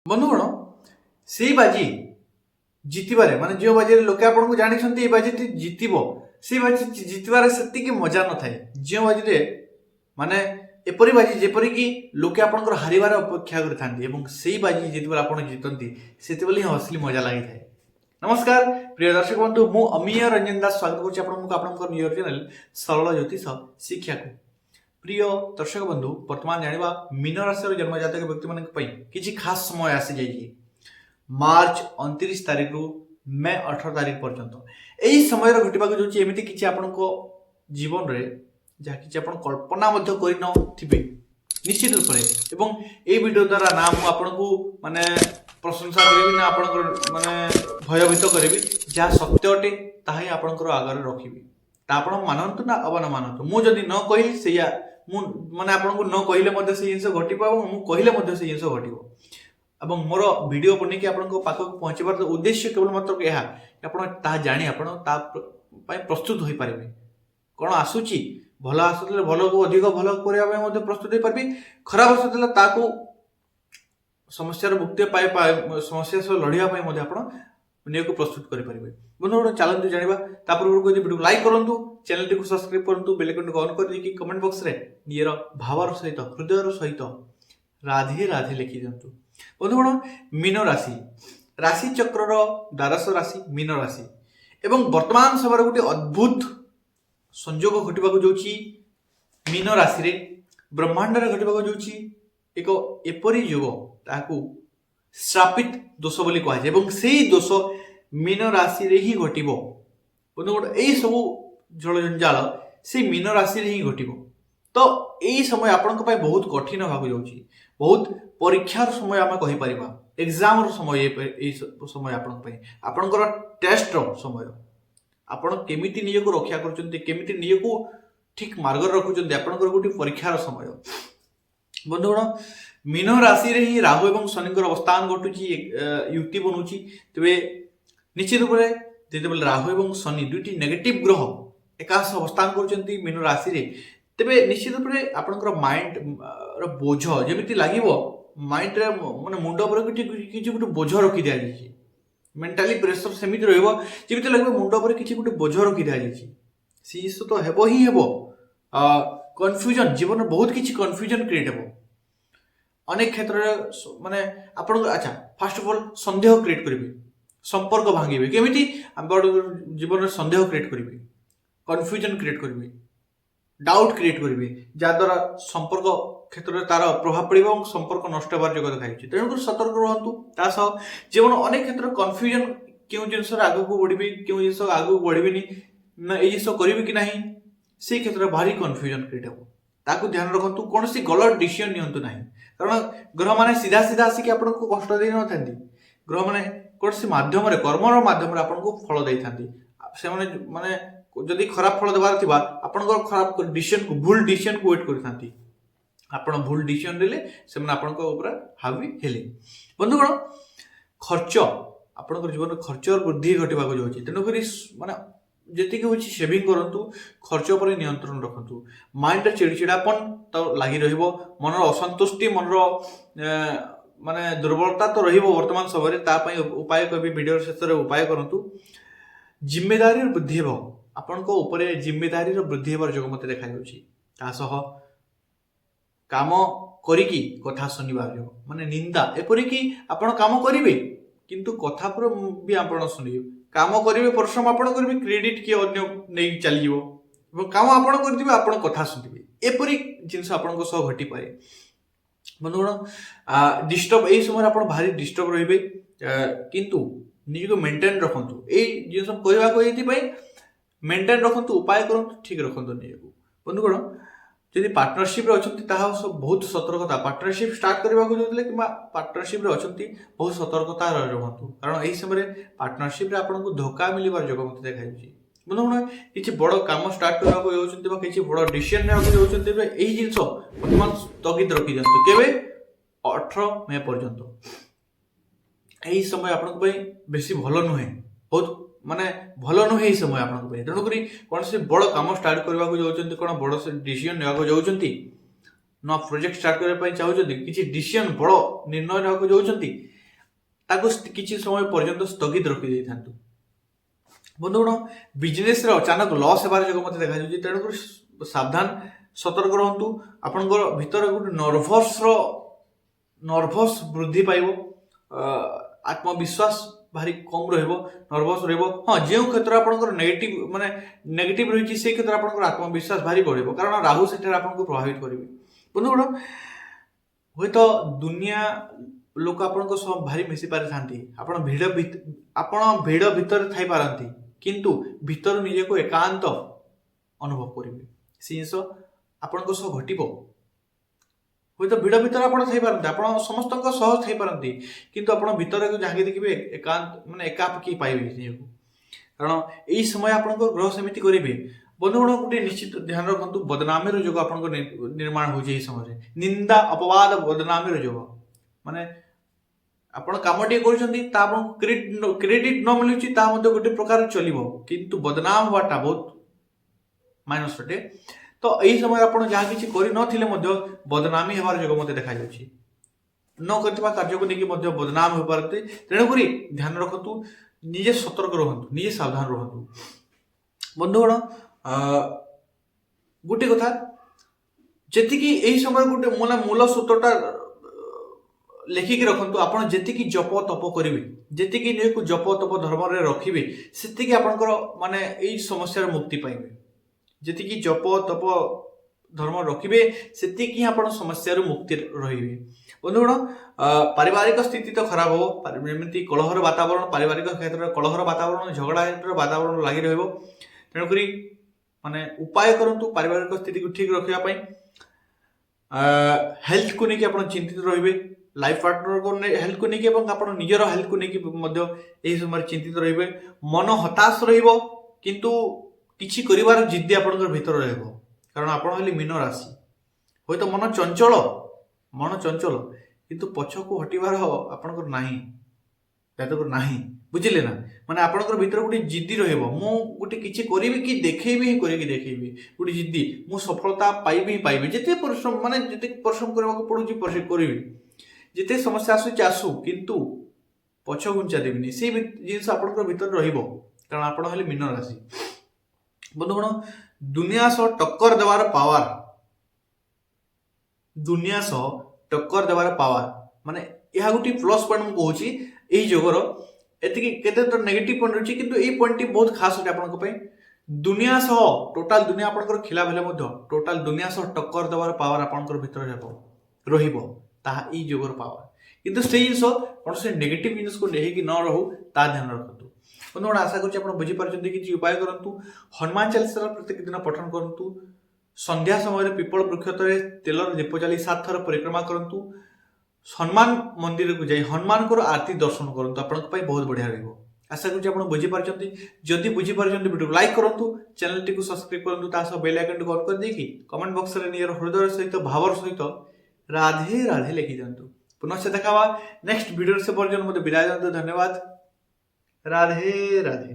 बंधुगण से बाजी जितबारे माने जो बाजी लोके आपन को जानी छंती ए बाजी जितिबो से बाजी जितबारे सेति के मजा न थाए जो बाजी रे माने एपरि बाजी जेपरि कि लोके आपन को हारिबार अपेक्षा कर थांती एवं सेही बाजी जितबार आपन जितंती सेति बोली असली मजा लागि थाए। नमस्कार प्रिय दर्शक बंधु मु अमीय रंजन दास स्वागत करछि आपन नियर चैनल सरल ज्योतिष शिक्षा को। प्रिय दर्शक बंधु वर्तमान जानिबा मीन राशि जन्म जातक व्यक्ति मान किसी खास समय आसी जाइए मार्च 29 तारिख रु मे 18 तारिख पर्यंत यही समय घटवा जाऊँगी एमती किसी आपण जीवन रे जहाँ किसी आप कल्पना कर निश्चित रूप से एवं ये वीडियो द्वारा ना मुझे माने प्रशंसा करी ना आप माने भयभीत करी जहाँ सत्य अटे ताही आपणकर आगे रखी आप मानतु ना अब न मानतु मुझे न कहली से माने आपको न कहले से जिन घटो और मुझे कहले से जिन घटो और मोर वीडियो बन कि पाखक पहुँचार उद्देश्य केवल मात्र यह आप जाणी आप प्रस्तुत हो पारे कौन आसूची भल आसुले भल को अधिक भल करने प्रस्तुत हो पारि खराब आसूला ताकू समस्या मुक्ति पाए समस्या सह लड़ाई आप को प्रस्तुत करेंगे। बंधु चलते जाना पूर्व वीडियो लाइक करूँ चैनल टी सब्सक्राइब करूँ बेल आइकन को ऑन कर कमेंट बॉक्स रे नियर भावर सहित हृदय सहित राधे राधे लिखि दिंतु। बंधुगण मीन राशि राशि चक्र द्वादश राशि मीन राशि एवं वर्तमान समय गोटे अद्भुत संयोग घटवा जाऊँगी मीन राशि रे ब्रह्मांड घटवा जाऊँगी एक एपरी युग ताकू श्रापित दोष बोली कहुए और से दोष मीन राशि रे ही घटव बंधुगण यही सब जल जंजाल से मीन राशि रे ही घटव तो यही समय आपण बहुत कठिन होगा जाऊँगी बहुत परीक्षार समय आम कहीपर एग्जाम समय समय आपणकर टेस्ट समय आपण केमिति निज को रक्षा करमिति निज को ठीक मार्ग रखुच्च आपणकर गोटे परीक्षार समय। बंधुगण मीन राशि रे ही राहु एवं शनि अवस्थान घटुची युक्ति बनूची तेरे निश्चित रूप से जो राहु एवं शनि दुईटी नेगेटिव ग्रह एकाश अवस्थान कर मीन राशि रे तेरे निश्चित रूप से आपणकर माइंड बोझ जमी लगे माइंड रे माने मुंड पर किसी गोटे बोझ रखी दि जाए मेंटाली प्रेशर सेमती रही लगे मुंड पर किसी गोटे बोझ रखी दि जाए सी जिस तो हेब ही हेब कन्फ्यूजन जीवन बहुत किसी कन्फ्यूजन क्रिएट हेब अनेक क्षेत्र माने आपण अच्छा फास्ट ऑफ ऑल संदेह क्रिएट करेंगे संपर्क भांगे केमिति जीवन में संदेह क्रिएट करेंगे कन्फ्यूजन क्रिएट करेंगे डाउट क्रिएट करेंगे जहाद्वारा संपर्क क्षेत्र में तार प्रभाव पड़े और संपर्क नष्ट होवार जगह देखा तेणुकर सतर्क रहतु जीवन अनेक क्षेत्र कन्फ्यूजन क्यों जिनस आगू बढ़ी क्यों जिन आगू बढ़ी ना ये जिन करी कि ना से क्षेत्र में भारी कन्फ्यूजन क्रिएट हो ताकू ध्यान रखु कौन सी गलत डिसीजन नियंतु ना कारण ग्रह मैंने सीधा सीधा आसिक आपको कष्ट दे न था ग्रह मैंने कौन सी मध्यम कर्मर मध्यम आपको फल दे था से माने जदि खराब फल देवार थी आपंकर खराब डिसीजन को भूल डिसीजन को वेट करते आप भूल डिसीजन देले से हावी हेले। बंधुगण खर्च आपंकर जीवन में खर्च वृद्धि घटवा जाऊँगी तेणुक माने जी हूँ सेविंग करूँ खर्च पर नियंत्रण रखु माइंड चिड़चिड़ापन तो लगी मनर असंतुष्टि मनर माने दुर्बलता तो वर्तमान समय उपाय कभी वीडियो शेष उपाय करूँ जिम्मेदारी वृद्धि हे आपण जिम्मेदारी वृद्धि होवार जगह मत देखा काम करिकी कथा सुनिबार जो माने निंदा एपरिकी आपण काम करिवे किंतु कथा पर भी आपण सुनिबे काम करिवे परिश्रम आपण करिवे क्रेडिट किए अन्य नहीं चली जीवो एवं काम आपण करदिबे आपण कथा सुनिबे एपरि जिंस आपण को सह घटी पारे। बंधुगण डिस्टर्ब एई समय आपण भारी डिस्टर्ब रहिबे किंतु निज को मेंटेन रखंतु एई जिंस कहबा को एति पई मेंटेन रखंतु उपाय करंतु ठीक रखंतु निज को। बंधुगण जदि पार्टनरशिप सब बहुत सतर्कता पार्टनरशिप स्टार्ट करने को कि पार्टनरशिप बहुत सतर्कता रुहतु कारण यही समय पार्टनरशिप आपको धोखा मिलवार जगह मत देखा बंधुगण किसी बड़ कम स्टार्ट करने किसी बड़ डिसीजन यही जिन बर्तमान स्थगित रखी दिखाँ केवे 18 मे पर्यंत यही समय आपको बेसी भल नुहे बहुत माने भल नुहे समय आपको तेणुक कौन से बड़ कम स्टार्ट करने को कौन बड़ से डिसीजन ना प्रोजेक्ट स्टार्ट करने चाहते किसी डिसीजन बड़ निर्णय ना जाऊँगी ताको किछि समय पर्यंत स्थगित रखि दै थांतु। बंधुगण बिजनेस रे अचानक लॉस हेबार जगह मते देखा जाउछि, तेणु सावधान सतर्क रहंतु। आपनकर भीतर गुटे नर्भस वृद्धि पाइबो, आत्मविश्वास भारी कम रहइबो, नर्भस रहइबो। हां, जे क्षेत्र आपनकर नेगेटिव रहिछि से क्षेत्र आपनकर आत्मविश्वास भारी बढ़िबो, कारण राहु सेठर आपनको प्रभावित करिवे। बंधुगण होय तो दुनिया लोक आपनको सब भारी मिसी पारि थांती, आपण भिड़ भीतर थाई पारंती, किंतु भीतर निजे को एकांत अनुभव करिवे। से जिंस आपनको सह घटिबो। होय तो भिड़ भीतर आपण थाई पारंती, आपण समस्तक सह थाई पारंती, किंतु आपण भीतर को जाके देखिबे एकांत एका पकी पाइबे निजे को, कारण एई समय आपनको ग्रह समिति करिवे। बंधुगण गोटे निश्चित ध्यान रखंतु, बदनामी योग आपनको निर्माण हो जे समय, निंदा अपवाद बदनामी योग माने आपण कामटी करूछंती ता आपण क्रेडिट न मिलुची ता मध्ये गोटे प्रकार चलिबो, किंतु बदनाम होवाटा बहुत माइनस अटे। तो एही समय आपण जहा किछि करि नथिले मध्ये बदनामी हेबार योग मध्ये देखा जाउची, न करथिबा कार्य को नेकी मध्ये बदनाम हो पारते। तेणु करी ध्यान रखंतु, निजे सतर्क रहंतु, निजे सावधान रहंतु। बंधुगण गोटे कथा जेतिकी एही समय गोटे मूल सूत्रटा लेखिकी रखंतु, आपण जेतिकी जप तप करिवे, जेतिकी नेकु जप तप धर्म रे रखिबे, सेतिकी आपनकर माने एई समस्या रे मुक्ति पाइबे। जेतिकी जप तप धर्म रखिबे सेतिकी आपण समस्या रे मुक्ति रहिबे। बंधुगण पारिवारिक स्थिति तो खराब हो, एमिति कलहर वातावरण, पारिवारिक क्षेत्र कलहर वातावरण, झगड़ा वातावरण लागि रहइबो। तेणु करी माने उपाय करंतु पारिवारिक स्थिति को ठीक रखिया पई। हेल्थ को नेकी आपण चिंतित रहिबे, लाइफ पार्टनर को हेल्थ को नेकी एवं आपण निजर हेल्थ को नेकी मध्य एही समय चिंतित रहिबे। मन हताश रहिबो, किंतु किछि करिवार जिद्दी आपनकर भीतर रहइबो, कारण आपण हली मीन राशि। होय तो मन चंचल किंतु पछ को हटिवार आपनकर नाही, जातकर नाही, बुझिले ना। माने आपनकर भीतर गोटे जिद्दी रहइबो, मु गोटे किछि करिबि कि देखैबि ही करिकि देखैबि, गोटे जिद्दी, मु सफलता पाइबि ही पाइबि। जेते परिश्रम माने जेते परिश्रम करबाको पडुची परिश्रम करिबि, जेते समस्या आसु, किंतु पछ गुंचा देबिनी, से जिंस आपनकर भीतर रहिबो, कारण आपण हली मीन राशि। बंधुगण दुनिया सह टक्कर देवार पावर, दुनिया सह टक्कर देवार पावर माने यह गोटे प्लस पॉइंट मु कहूची एही जोगर। एतिकी केते तो नेगेटिव पॉइंट रहची, किंतु एही पॉइंट बहुत खास होते आपनक पई। दुनिया सह टोटल दुनिया आपनकर खिला भेले मध्य टोटल दुनिया सह टक्कर देवार पावर आपनकर भीतर रहिबो, ताहा ई जोगर पावर। किंतु से जिंस कोन से नेगेटिव जिंस को लेहि न रहू ता ध्यान रखतु। बंधुगण आशा करूँ आप बुझी पारछंती कि उपाय करंतु। हनुमान चालीसा प्रत्येक दिन पठन करंतु। संध्या समय पीपल वृक्ष तले तेलर दीप जाली 7 थर परिक्रमा करंतु। हनुमान मंदिर को जाई हनुमान को आरती दर्शन करंतु, आपनक पई बहुत बढ़िया रहइबो। आशा करूँ आप बुझी पारछंती। जदि बुझी पारछंती वीडियो लाइक करंतु, चैनल टी को सब्सक्राइब करंतु, ता सह बेल आइकन को ऑन कर देकी कमेंट बॉक्स रे नियर हृदय सहित भावर सहित राधे राधे लिखि दियंतु। पुनः देखावा नेक्स्ट वीडियो से पर्यंत मते विदाय दियंतु। धन्यवाद। राधे राधे।